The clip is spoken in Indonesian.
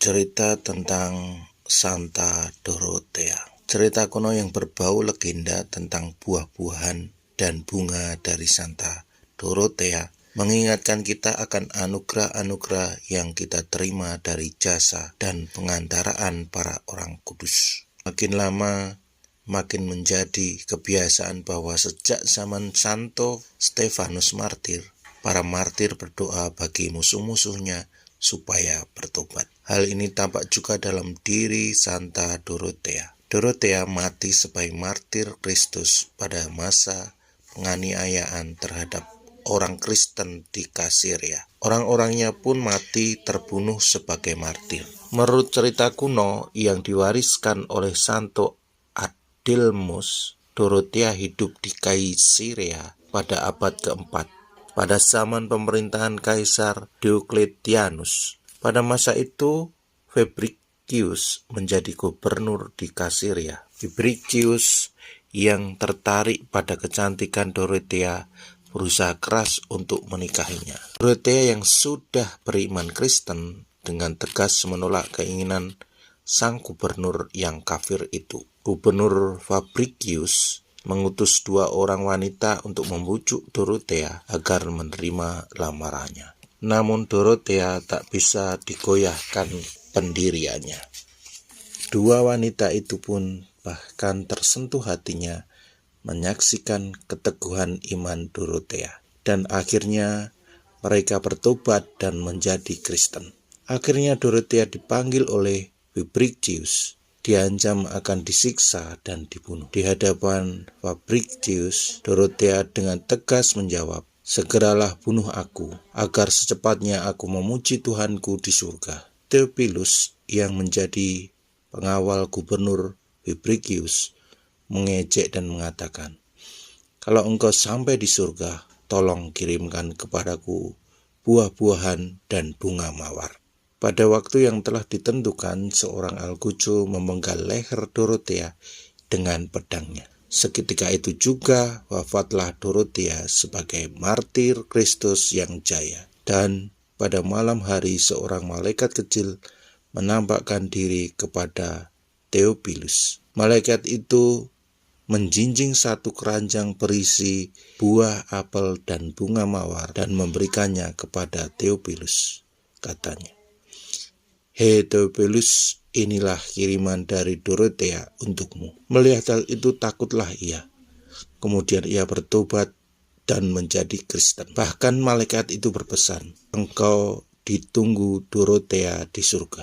Cerita tentang Santa Dorothea. Cerita kuno yang berbau legenda tentang buah-buahan dan bunga dari Santa Dorothea mengingatkan kita akan anugerah-anugerah yang kita terima dari jasa dan pengantaraan para orang kudus. Makin lama makin menjadi kebiasaan bahwa sejak zaman Santo Stefanus Martir, para martir berdoa bagi musuh-musuhnya supaya bertobat. Hal ini tampak juga dalam diri Santa Dorothea. Dorothea mati sebagai martir Kristus pada masa penganiayaan terhadap orang Kristen di Kasiria. Orang-orangnya pun mati terbunuh sebagai martir. Menurut cerita kuno yang diwariskan oleh Santo Adelmus, Dorothea hidup di Kasiria pada abad keempat, pada zaman pemerintahan Kaisar Diocletianus. Pada masa itu, Fabricius menjadi gubernur di Kasiria. Fabricius yang tertarik pada kecantikan Dorothea berusaha keras untuk menikahinya. Dorothea yang sudah beriman Kristen dengan tegas menolak keinginan sang gubernur yang kafir itu. Gubernur Fabricius mengutus 2 orang wanita untuk membujuk Dorothea agar menerima lamarannya. Namun Dorothea tak bisa digoyahkan pendiriannya. 2 wanita itu pun bahkan tersentuh hatinya menyaksikan keteguhan iman Dorothea. Dan akhirnya mereka bertobat dan menjadi Kristen. Akhirnya Dorothea dipanggil oleh Fabricius. Diancam akan disiksa dan dibunuh. Di hadapan Fabricius, Dorothea dengan tegas menjawab, "Segeralah bunuh aku, agar secepatnya aku memuji Tuhanku di surga." Theophilus yang menjadi pengawal gubernur Fabricius mengejek dan mengatakan, "Kalau engkau sampai di surga, tolong kirimkan kepadaku buah-buahan dan bunga mawar." Pada waktu yang telah ditentukan, seorang algojo memenggal leher Dorothea dengan pedangnya. Seketika itu juga wafatlah Dorothea sebagai martir Kristus yang jaya. Dan pada malam hari seorang malaikat kecil menampakkan diri kepada Theophilus. Malaikat itu menjinjing 1 keranjang berisi buah apel dan bunga mawar dan memberikannya kepada Theophilus. Katanya, "Hei Theophilus, inilah kiriman dari Dorothea untukmu." Melihat hal itu takutlah ia. Kemudian ia bertobat dan menjadi Kristen. Bahkan malaikat itu berpesan, "Engkau ditunggu Dorothea di surga."